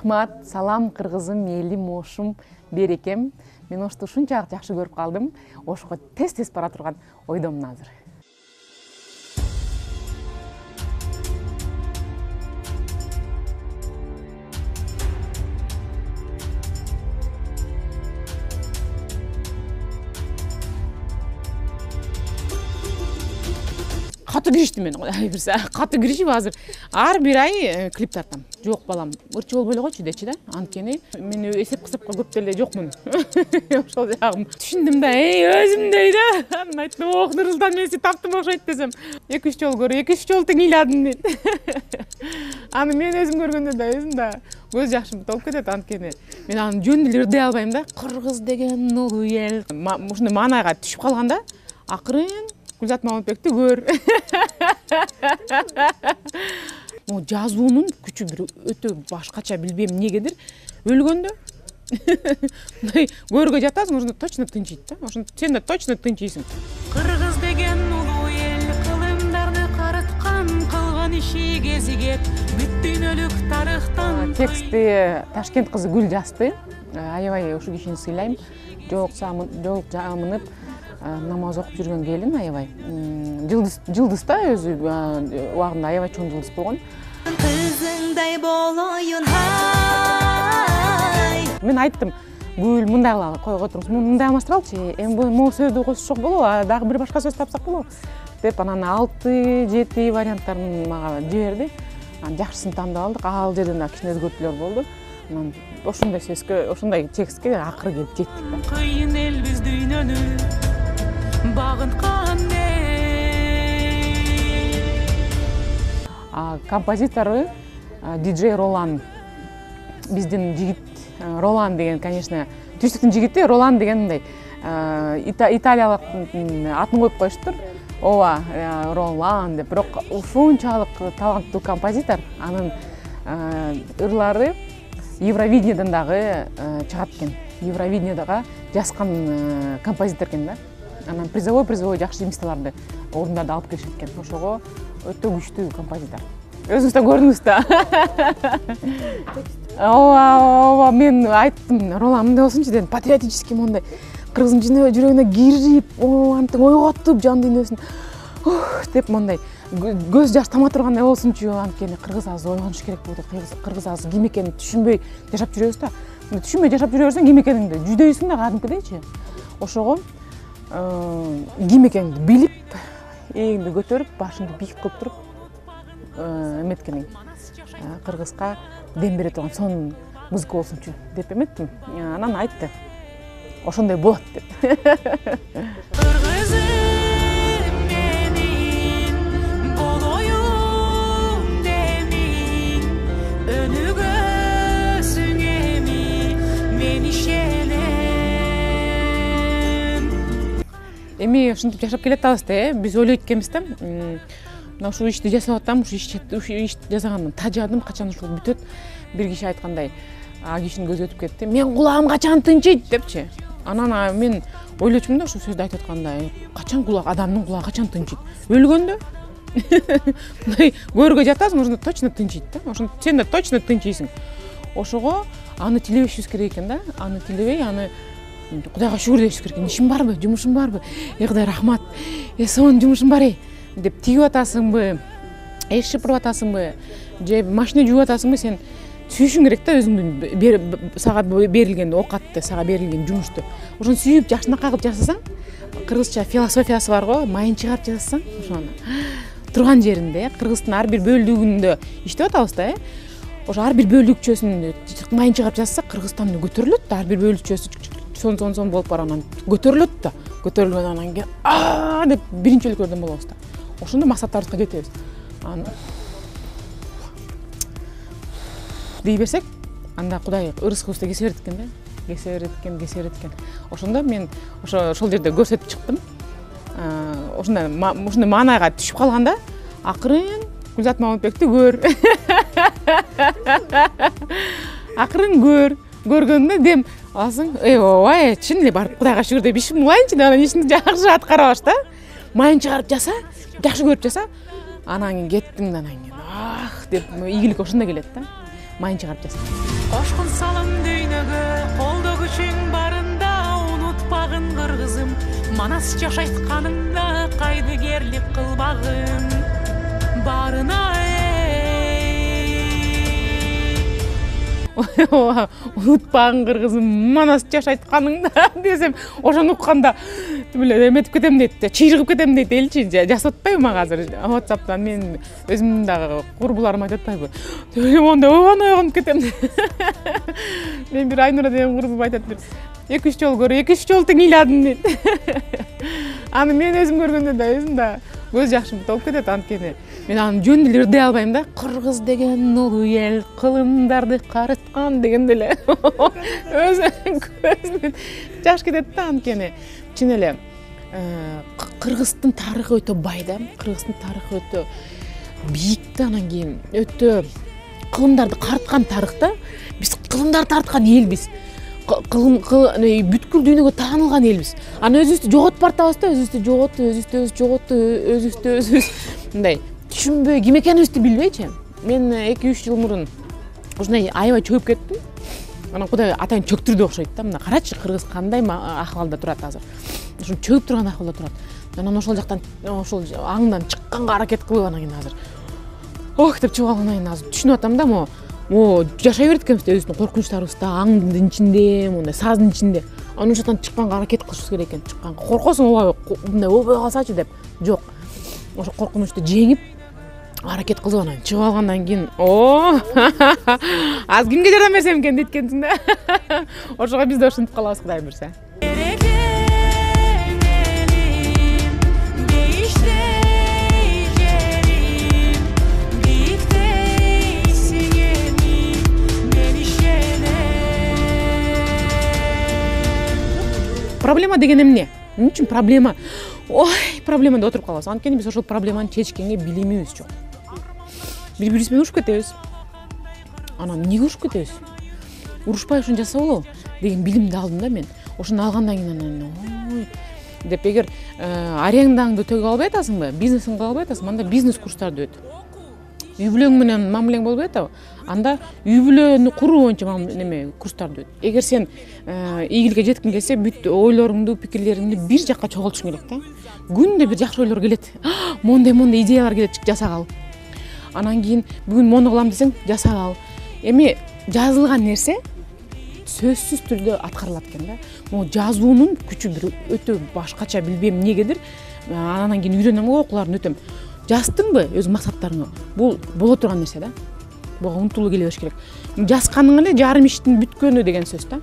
Рахмат, салам кыргызым, элим, ошум, берекем. Мен ошто ушунчалык жакшы көрүп калдым. Ошого тез бара турган ойдомун азыр. Катуу киришти мен. Катуу киришип азыр ар бир ай клип тартам. Жок балам, ырчы болбой койчу дечи да. Анткени мен эсеп кысапка көп деле жокмун. Ошол жагым түшүндүм да, өзүм дейт да. Анан айттым, ох, Нурсултан мен сени таптым окшойт десем, 2-3 жолу көрүп, 2-3 жолу тең ыйладым дейт. Аны мен өзүм көргөндө да өзүм да көз жашым толуп кетет, анткени мен аны жөн эле ырдай албайм да. Кыргыз деген улуу эл. Ушундай маанайга түшүп калганда акырын Гүлзат Мамытбекти көр. Жазуунун күчү бир өтө башкача, билбейм эмнегедир. Өлгөндө көргө жатасың, ошондо точно тынчыйт да. Ошондо сен да точно тынчыйсың. Кыргыз деген улуу эл, кылымдарды карыткан, кылган иши кезигет, бүт дүйнөлүк тарыхтан. Тексти Ташкент кызы Гүл жазды. Аябай ушул кишини сыйлайм. Жолук жамынып намаз окуп жүргөн келин аябай. Жылдыз да өзү убагында аябай чоң жылдыз болгон. Кызыңдай болоюн хай. Мен айттым, Гүл мындай кылалы, койго туруңуз. Мындай алмаштыралычы. Эми могу сөздү кошсок болобу, дагы бир башка сөз тапсак болобу деп анан 6-7 варианттарын мага жиберди. Анан жакшысын тандап алдык. Ал жерден да кичине өзгөртүүлөр болду. Анан ошондой сөзгө, ошондой текстке акыры келип жеттик да. Кыйын эл биз дүйнөнү багынткан композитору диджей Ролан. Биздин жигит Ролан деген, конечно, түштүктүн жигити Ролан деген мындай италиялык атын коюп коюштур. Ооба, Ролан деп. Бирок ушунчалык таланттуу композитор. Анын ырлары Евровидениеден дагы чыгат экен. Евровидениедага жазган композитор экен да. Анан призовой жакшы мисталарды орундарды алып келишет экен. Ошого өтө күчтүү композитор. Өзүңүз да көрдүңүз да. Ооба, мен айттым, Ролан мындай болсунчу дедим, патриотический мондай кыргыздын жүрөгүнө кирип, антиң ойготуп жан дүйнөсүн деп мондай көз жаш тама тургандай болсунчу, анткени кыргыз азыр ойгонуш керек болот. Кыргыз азыр ким экенин түшүнбөй жашап жүрөбүз да. Түшүнбөй жашап жүрө берсең, ким экениңди жүдөйсүң да кадимкидейчи. Ошого ким экениңди билип, эгиңди көтөрүп, башыңды бийик кылып туруп, эметкениң кыргызга дем бере турган сонун музыка болсунчу деп эметтим. Анан айтты, ошондой болот деп. Кыргызым менин болоюм демин, өнүгөсүң эми мен ишенем. Эми ушинтип жашап келе атабыз да, биз ойлойт экенбиз да. Мына ушул ишти жасап атам, ушул ишти жасагандан тажадым, качан ушул бүтөт. Бир киши айткандай, кишинин көзү өтүп кетти. Мен кулагым качан тынчыйт депчи. Анан мен ойлочумун да ушул сөздү айтып атканда, качан адамдын кулагы качан тынчыйт? Өлгөндө. Мындай көргө жатасың, ошондо точно тынчыйт да. Ошондо сен да точно тынчыйсың. Ошого аны тилебешибиз керек экен да. Аны тилебей, аны Кудайга шүгүр дешибиз керек экен. Ишим барбы, жумушум барбы? Кудай рахмат. Сонун жумушум бар деп тигип атасыңбы, эш шыпырып атасыңбы, же машина жууп атасыңбы, сен сүйүшүң керек да өзүңдүн сага берилген оокатты, сага берилген жумушту. Ошону сүйүп, жакшынакай кылып жасасаң, кыргызча философиясы бар го, майын чыгарып жасасаң, ошону турган жеринде, кыргыздын ар бир бөлүгүндө иштеп атабыз да, ошо ар бир бөлүкчөсүн майын чыгарып жасаса, Кыргызстан көтөрүлөт да, ар бир бөлүкчөсү сон болуп барганан көтөрүлөт да. Көтөрүлгөн анан кийин деп биринчи өлкөлөрдөн болобуз да. Ошондо максаттарыбызга жетебиз. Дей берсек, анда Кудай ырыскыбызды кесе берет экен да. Кесе берет экен. Ошондо мен ошол жерде көрсөтүп чыктым. Ошондой маанайга түшүп калганда, акырын Гүлзат Мамытбекти көр. Акырын көргөндө дем алсаң, ооба, чын эле барып Кудайга шүгүр деп ишин кылайынчы да, анан ишин жакшы аткарабаш да. Майын чыгарып жаса, жакшы көрүп жаса, анан кеттиң да, анан деп ийгилик ошондо келет да. Майын чыгарып жаса. Кошкун салым дүйнөгө колдо күчүң барында унутпагын кыргызым манас жашайтканыңда кайдыгерлик кылбагын барына унутпагын кыргызым манас жашайтканыңда десем ошону укканда эметип кетем дейт, чыйрыгып кетем дейт элчи. Жасап атпайбы мага азыр WhatsApp'тан мен өзүмдүн дагы курбуларыма айтып атпайбы. Онда ойгонуп кетем. Мен бир Айнура деген курбум айтат бир 2-3 жолу көрүп, 2-3 жолу тең ыйладым дейт. Аны мен өзүм көргөндө да өзүм да көз жашым толуп кетет анткени. Мен аны жөн эле ырдай албайм да. Кыргыз деген улуу эл кылымдарды карыткан дегенде эле көзүмөн жаш кетет да анткени. Чын эле Кыргыздын тарыхы өтө бай да. Кыргыздын тарыхы өтө бийик да, анан кийин өтө кылымдарды карыткан тарых да. Биз кылымдарды тарткан элбиз. Бүткүл дүйнөгө таанылган элбиз. Аны өзүбүздү жоготуп бартабыз да, өзүбүздү мындай түшүнбөй ким экенибизди билбейчи. Мен 2-3 жыл мурун ушундай аябай чөгүп кеттим. Анан Кудай атайын чөктүрдү окшойт да. Мына карачы, кыргыз кандай акыбалда турат азыр. Ушул чөгүп турган акыбалда турат. Анан ошол жактан ошол аңдан чыкканга аракет кылып анан кийин азыр ох деп чыгып алгандан кийин азыр түшүнүп атам да, жашай берет экенбиз да өзүбүздүн коркунучтарыбызды аңдын ичинде, мондай саздын ичинде. Анын жактан чыкканга аракет кылышыбыз керек экен. Чыкканга коркосуң, мындай болбой калсачы деп. Жок. Ошо коркунучту жеңип аракет кылып анан чыгып алгандан кийин аз кимге жардам берсем экен дейт экенсиң да. Ошого биз да ушинтип калабыз, Кудай буйрса. Проблема деген эмне? Эмне үчүн проблема? Проблемада отуруп калабыз. Анткени биз ошол проблеманы чечкенге билимибиз жок. Бири-бирибиз менен урушуп кетебиз. Анан эмнеге урушуп кетебиз? Урушпай ушуну жасаса болобу деген билимди алдым да мен. Ошону алгандан кийин деп эгер арендаңды төгө албай атасыңбы, бизнесиңди кыла албай атасың, анда бизнес курстарды өт. Үй бүлөң менен мамилең болбой атабы? Анда үй бүлөнү куруу боюнча курстарды өт. Эгер сен ийгиликке жеткиң келсе, бүт ойлоруңду, пикирлериңди бир жакка чогултушуң керек да. Күндө бир жакшы ойлор келет. Мондай идеялар келет, жасагал. Анан кийин бүгүн мону кылам десең, жасагал. Эми жазылган нерсе сөзсүз түрдө аткарылат экен да. Могу жазуунун күчү бир өтө башкача, билбейм эмнегедир. Анан кийин үйрөнөм, окууларын өтөм. Жаздыңбы өз максаттарыңы? Бул боло турган нерсе да. Буга умтулуу келе бериш керек. Жазганың эле жарым иштин бүткөнү деген сөз да.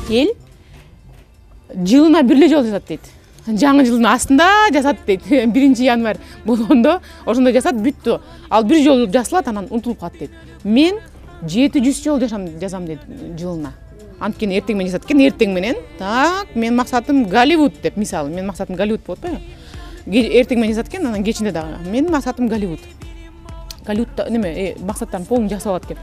Эл жылына бир эле жолу жасат дейт. Жаңы жылдын астында жасат дейт. 1 январь болгондо ошондо жасат, бүттү. Ал бир жолу жасалат, анан унутулуп калат дейт. Мен 700 жолу жазам дейт жылына. Анткени эртең менен жасат экен, эртең менен. Так, мен максатым Голливуд деп, мисалы, мен максатым Голливуд болот атпайбы? Эртең менен жасат экен, анан кечинде дагы. Мен максатым Голливуд. Голливудта максаттарын полный жасап алат экен.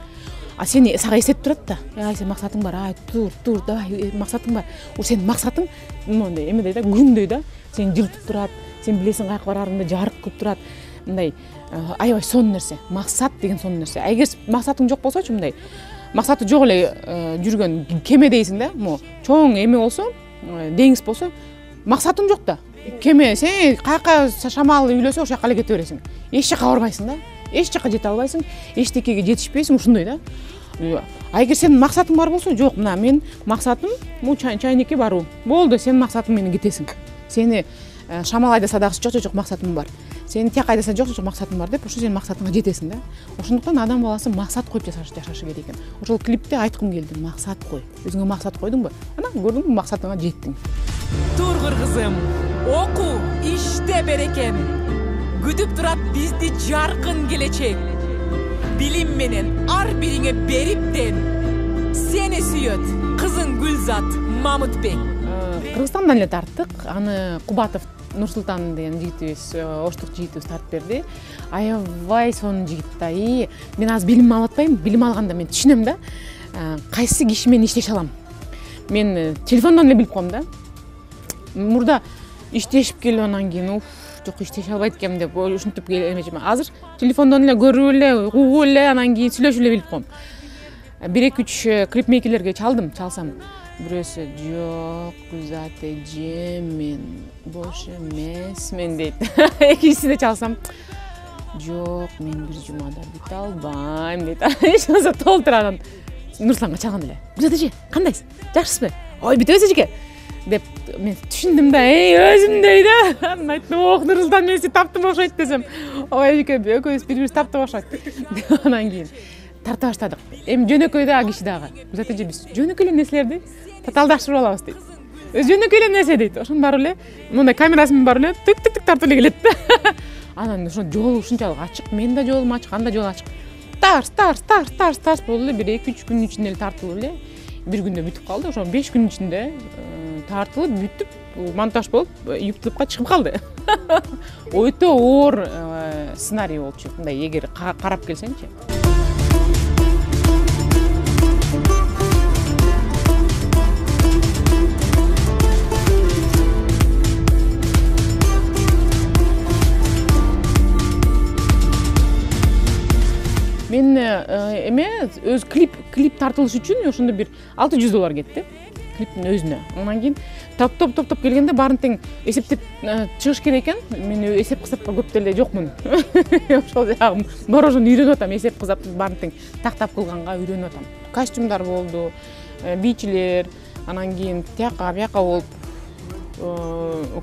А сени сага эсетип турат да. Сен максатың бар, тур, давай, максатың бар. Сенин максатың мондай эмедей да, күндөй да. Сен жылтып турат, сен билесиң каяка барарыңды жарык кылып турат. Мындай аябай сонун нерсе. Максат деген сонун нерсе. Эгер максатың жок болсочу, мындай максаты жок эле жүргөн кеме дейсиң да. Чоң эме болсо, деңиз болсо, максатың жок да. Кеме, сен каяка шамал үйлөсө, ошол жака эле кете бересиң. Эч жака барбайсың да. Эч жака жете албайсың, эчтекеге жетишпейсиң, ушундай да. А эгер сенин максатың бар болсо, жок, мына мен максатым чайникке баруу. Болду, сенин максатың менен кетесиң. Сени шамал айдаса дагы жок максатым бар. Сени тияк айдаса жок максатым бар деп, ошо сенин максатыңа жетесиң да. Ошондуктан адам баласы максат коюп жашашы керек экен. Ошол клипте айткым келди, максат кой. Өзүңө максат койдуңбу? Анан көрдүңбү, максатыңа жеттиң. Тур кыргызым, оку, иште берекем. Күтүп турат бизди жаркын келечек. Билим менен ар бириңе бериптен. Сени сүйөт кызың Гүлзат Мамытбек. Кыргызстандан эле тарттык. Аны Кубатов Нурсултан деген жигитибиз, оштук жигитибиз тартып берди. Аябай сонун жигит да. Мен азыр билим алып атпайм, билим алганда мен түшүнөм да. кайсы киши менен иштеше алам. Мен телефондон эле билип коем да. Мурда иштешип келип анан кийин жок иштеше албайт экенмин деп ушинтип эмечимин. Азыр телефондон эле көрүп эле, угуп эле анан кийин сүйлөшүп эле билип коем. 1-2 клипмейкерлерге чалсам бирөөсү жок Гүлзат эже мен бош эмесмин дейт. Экинчисине чалсам жок мен бир жумада бүтө албайм дейт. Ошондо толтурган Нурсуланга чалганда эле Гүлзат эже кандайсыз, жакшысызбы? Ой бүтөбүз эжеке деп мен түшүндүм да, өзүм дейт. Анан айттым, ох Нурсултан мен сени таптым окшойт десем, ой эжеке экөөбүз бири-бирибизди таптык окшойт. Анан кийин тарта баштадык. Эми жөнөкөй дагы киши дагы. Гүлзат эже биз жөнөкөй эле нерселерди татаалдаштырып алабыз дейт. Жөнөкөй эле нерсе дейт. Ошонун баары эле мындай камерасы бар эле тык тартып эле келет да. Анан ошо жол ушунчалык ачык, менин да жолум ачык, анда жол ачык. Тарс болду эле 1-2 күн ичинде эле тартылып эле бир күндө бүтүп калды. Ошо 5 күн ичинде тартылып, бүтүп, монтаж болуп, YouTube-ка чыгып калды. Өтө оор сценарий болчу. Мындай эгер карап келсеңчи. Мен эме өз клип тартылыш үчүн ошондо бир $600 кетти. Клиптин өзүнө. Андан кийин топ келгенде баарын тең эсептеп чыгыш керек экен. Мен эсеп кысапка көп деле жокмун. Ошол жагым бар ошону үйрөнүп атам, эсеп кысап баарын тең тактап кылганга үйрөнүп атам. Костюмдар болду, бичилер, анан кийин тияка бияка болуп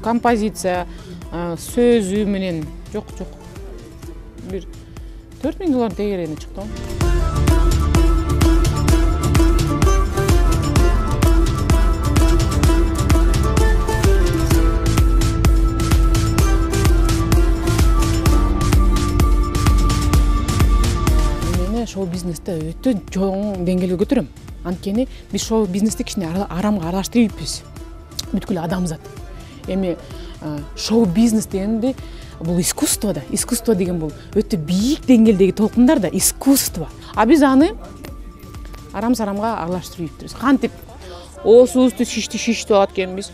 композиция, сөзү менен жок. Бир $4000 тегерени чыкты. Мен шоу бизнесте өтө чоң деңгээлге көтөрөм. Анткени биз шоу бизнести кичине арамга аралаштырбайбыз. Бүткүл адамзат. Эми шоу бизнес дегенде бул искусство да. Искусство деген бул өтө бийик деңгээлдеги толкундар да, искусство. А биз аны арам-сарамга аралаштырып жүрүбүз. Кантип оосубузду шиштип алат экенбиз,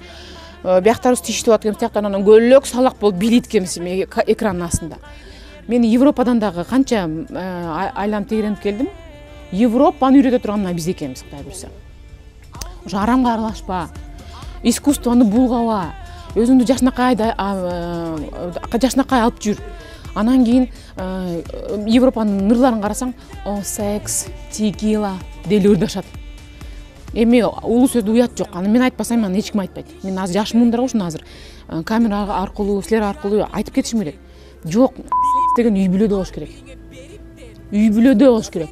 бияктарыбызды тиштип алат экенбиз, тияктан анан көлөк салак болуп билет экенбиз экранын астында. Мен Европадан дагы канча айланып тегеренип келдим. Европаны үйрөтө турган мына биз экенбиз, Кудай буйрса. Ошо арамга аралашпа, искусствону булгаба, өзүңдү жашнакай алып жүр. Анан кийин Европанын нырларын карасаң, секс, текила деп ырдашат. Эми улуу сөздү уят жок. Аны мен айтпасам, аны эч ким айтпайт. Мен азыр жашмындар ушуну азыр камера аркылуу, силер аркылуу айтып кетишим керек. Жок, деген үй бүлөдө болуш керек. Үй бүлөдө болуш керек.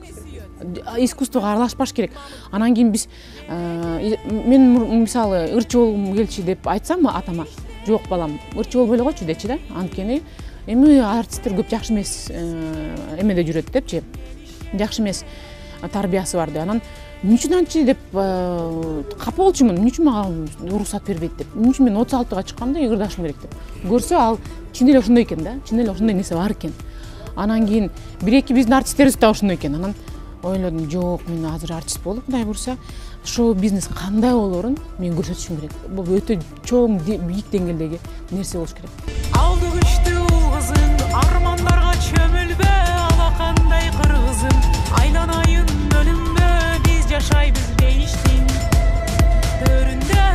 Искусствого аралашпаш керек. Анан кийин биз мен мисалы ырчы болгум келчи деп айтсам атама, жок балам, ырчы болбой эле койчу дечи да. Анткени эми артисттер көп жакшы эмес эмеде жүрөт депчи. Жакшы эмес тарбиясы бар деп. Анан эмне үчүн антчи деп капа болчумун. Эмне үчүн мага уруксат бербейт деп. Эмне үчүн мен 36-га чыкканда ырдашым керек деп. Көрсө ал чын эле ошондой экен да. Чын эле ошондой нерсе бар экен. Анан кийин 1-2 биздин артисттерибиз да ошондой экен. Анан ойлодум, жок, мен азыр артист болуп, Кудай буйрса, шоу бизнес кандай болорун мен көрсөтүшүм керек. Бул өтө чоң бийик деңгээлдеги нерсе болуш керек. Алды күчтүү кызың, армандарга чөмүлбө, алакандай кыргызым. Айланайын өлүмбө, биз жашайбыз дейиштин төрүндө.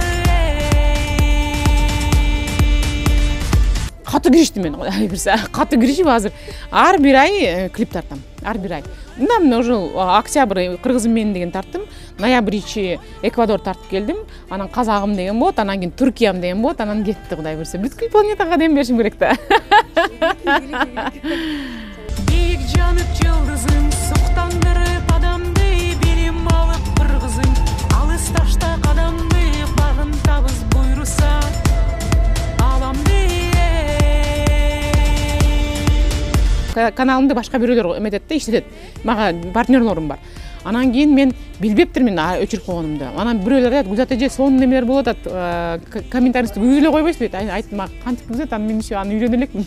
Катуу кириштим мен, Кудай буйрса. Катуу киришип азыр ар бир ай клип тартам. Ар бир ай. Мына уже октябрь кыргызым менен деген тарттым. Ноябрь ичи Эквадор тартып келдим. Анан казагым деген болот, анан кийин Туркиям деген болот, анан кетти, Кудай буйрса. Бүткүл планетага дем беришим керек да. Бийик жанып жылдызың, суктандырып адамды, билим алып кыргызың. Алыс ташта кадамды, багын табыз буйруса аламды. Каналымды башка бирөөлөр эметет да, иштетет. Мага партнерлорум бар. Анан кийин мен билбептирмин өчүрүп койгонумду. Анан бирөөлөр айтат, Гүлзат эже сонун немелер болуп атат, комментарийиңизди көп эле койбойсузбу дейт. Айттым, кантип Гүлзат, аны мен аны үйрөнө элекмин.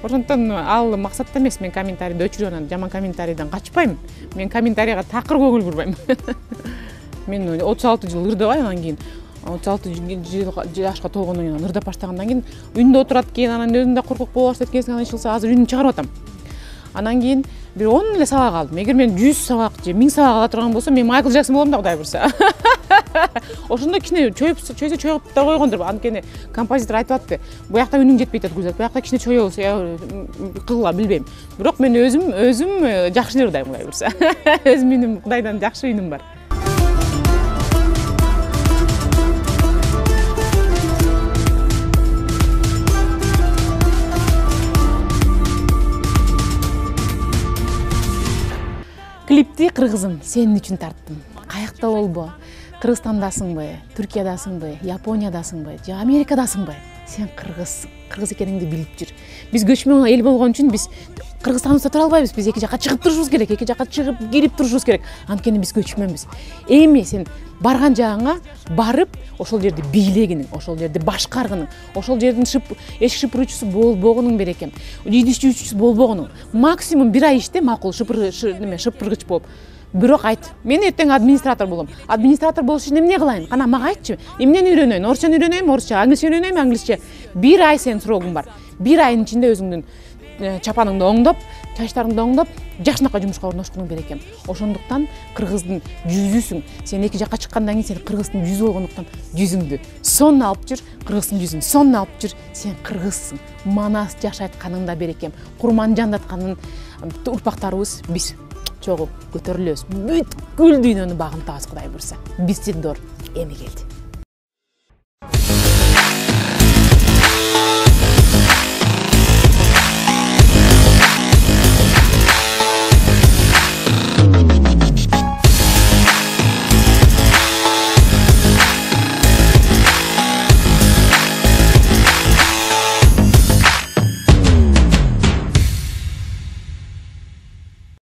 Ошондон ал максатта эмес, мен комментарийди өчүрүп анан жаман комментарийден качпайм. Мен комментарийга такыр көңүл бурбайм. Мен 36 жыл ырдабай, анан кийин 36 жашка толгондон кийин ырдап баштагандан кийин үйүндө отурат экен, анан өзүм да коркок боло баштайт экен, анан ишилсе азыр үнүм чыгарып атам. Анан кийин бир 10 эле сабак алдым. Эгер мен 100 сабак же 1000 сабак ала турган болсом, мен Майкл Джексон болом да, Кудай буйрса. Ошондо кичине чөйсө чойгоп да койгондур. Анткени композитор айтып атты. Бу жакта үнүң жетпейт атат, Гүлзат. Бу жакта кичине чойобуз, кылла билбейм. Бирок мен өзүм жакшы эле ырдайм, Кудай буйрса. Өзүм үнүм, Кудайдан жакшы үнүм бар. Клипти кыргызым сенин үчүн тарттым. Каякта болбо, Кыргызстандасыңбы, Түркиядасыңбы, Япониядасыңбы, же Америкадасыңбы? Сен кыргыз экениңди билип жүр. Биз көчмөн эл болгон үчүн биз Кыргызстаныбызда тура албайбыз. Биз эки жакка чыгып турушубуз керек, эки жакка чыгып кирип турушубуз керек. Анткени биз көчмөнбүз. Эми сен барган жагыңа барып, ошол жерди бийлегиниң, ошол жерди башкаргының, ошол жердин эшик шыпыруучусу болбогонуң берекем. Үйдү жуучусу болбогонуң. Максимум 1 ай иште макул шыпыргыч болуп. Бирок айт, мен эртең администратор болом. Администратор болуш үчүн эмне кылайын? Кана мага айтчы. Эмнени үйрөнөйүн? Орусчаны үйрөнөйүн, орусча, англисче үйрөнөйүн, англисче. 1 ай сен срогуң бар. 1 айдын ичинде өзүңдүн чапаныңды оңдоп, чачтарыңды оңдоп, жакшынакай жумушка орношкунуң берекем. Ошондуктан кыргыздын жүзүсүң. Сен эки жакка чыккандан кийин сен кыргыздын жүзү болгондуктан жүзүңдү сонун алып жүр, кыргыздын жүзүн сонун алып жүр. Сен кыргызсың. Манас жашайтканыңда берекем. Курманжан урпактарыбыз биз чогуу көтөрүлөбүз. Бүткүл дүйнөнү багынтабыз, Кудай буйрса. Биздин доор эми келди.